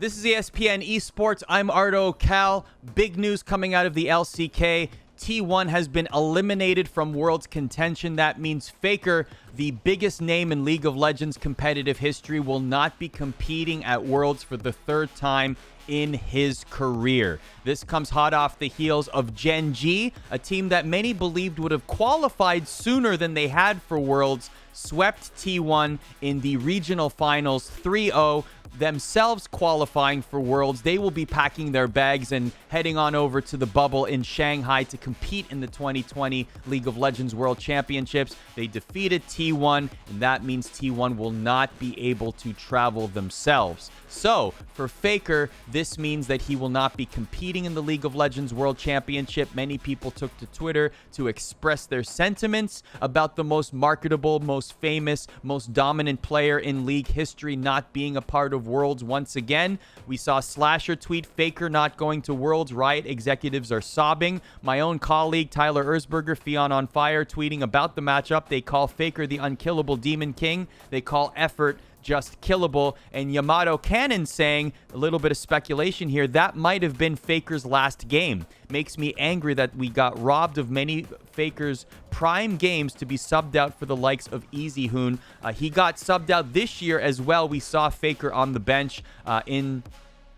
This is ESPN ESPORTS. I'm Ardo Cal. Big news coming out of the LCK. T1 has been eliminated from Worlds contention. That means Faker, the biggest name in League of Legends competitive history, will not be competing at Worlds for the third time in his career. This comes hot off the heels of Gen.G, a team that many believed would have qualified sooner than they had for Worlds, swept T1 in the regional finals 3-0, themselves qualifying for Worlds. They will be packing their bags and heading on over to the bubble in Shanghai to compete in the 2020 League of Legends World Championships. They defeated T1, and that means T1 will not be able to travel themselves. So, for Faker, this means that he will not be competing in the League of Legends World Championship. Many people took to Twitter to express their sentiments about the most marketable, most famous, most dominant player in League history not being a part of Worlds once again. We saw Slasher tweet, Faker not going to Worlds, Riot executives are sobbing. My own colleague Tyler Erzberger, Fion on Fire, tweeting about the matchup. They call Faker the unkillable Demon King. They call effort just killable. And Yamato Cannon saying, a little bit of speculation here, that might have been Faker's last game. Makes me angry that we got robbed of many Faker's prime games to be subbed out for the likes of Easy Hoon. He got subbed out this year as well. We saw Faker on the bench in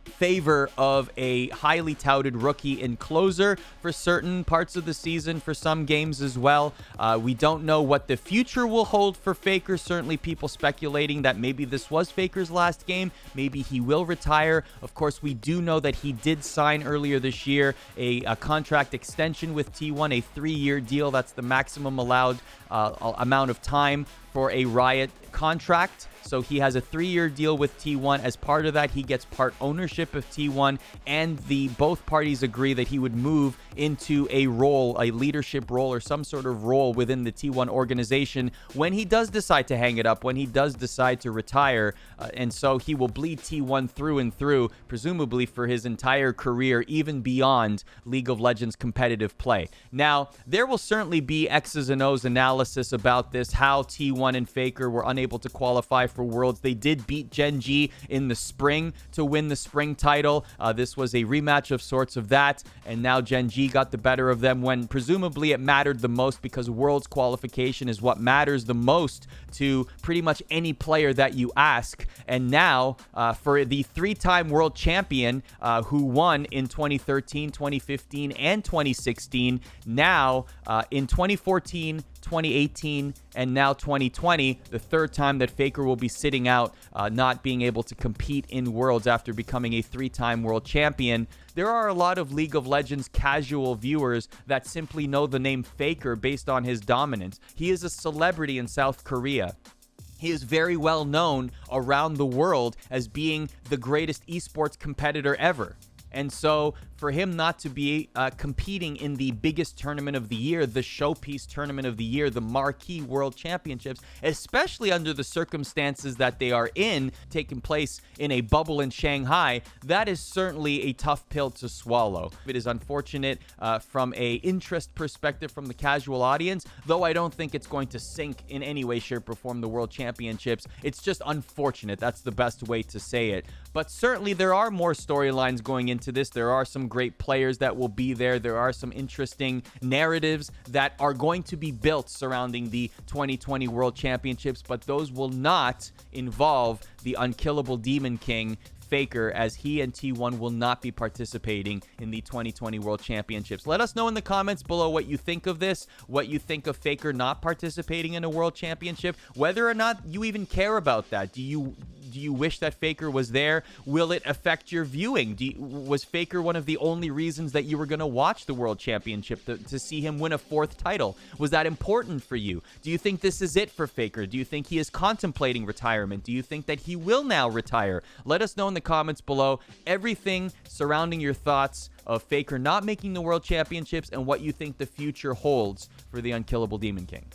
favor of a highly touted rookie and closer for certain parts of the season, for some games as well. We don't know what the future will hold for Faker. Certainly people speculating that maybe this was Faker's last game. Maybe he will retire. Of course, we do know that he did sign earlier this year a contract extension with T1, a 3-year deal. That's the maximum allowed amount of time for a Riot contract. So he has a 3-year deal with T1. As part of that, he gets part ownership of T1, and both parties agree that he would move into a role, a leadership role or some sort of role within the T1 organization when he does decide to hang it up, when he does decide to retire. And so he will bleed T1 through and through, presumably for his entire career, even beyond League of Legends competitive play. Now, there will certainly be X's and O's analysis about this, how T1 and Faker were unable to qualify for Worlds. They did beat Gen.G in the spring to win the spring title. This was a rematch of sorts of that, and now Gen.G got the better of them when presumably it mattered the most, because Worlds qualification is what matters the most to pretty much any player that you ask. And now for the 3-time world champion who won in 2013, 2015, and 2016, now in 2014, 2018, and now 2020, the third time that Faker will be sitting out, not being able to compete in Worlds after becoming a 3-time world champion. There are a lot of League of Legends casual viewers that simply know the name Faker based on his dominance. He is a celebrity in South Korea. He is very well known around the world as being the greatest esports competitor ever. And so for him not to be competing in the biggest tournament of the year, the showpiece tournament of the year, the marquee world championships, especially under the circumstances that they are in, taking place in a bubble in Shanghai, that is certainly a tough pill to swallow. It is unfortunate from a interest perspective from the casual audience, though I don't think it's going to sink in any way, shape, or form the world championships. It's just unfortunate. That's the best way to say it. But certainly there are more storylines going into this. There are some great players that will be there. There are some interesting narratives that are going to be built surrounding the 2020 World Championships, but those will not involve the unkillable Demon King, Faker, as he and T1 will not be participating in the 2020 World Championships. Let us know in the comments below what you think of this, what you think of Faker not participating in a World Championship, whether or not you even care about that. Do you wish that Faker was there? Will it affect your viewing? Was Faker one of the only reasons that you were going to watch the World Championship, to see him win a 4th title? Was that important for you? Do you think this is it for Faker? Do you think he is contemplating retirement? Do you think that he will now retire? Let us know in the comments below everything surrounding your thoughts of Faker not making the World Championships and what you think the future holds for the unkillable Demon King.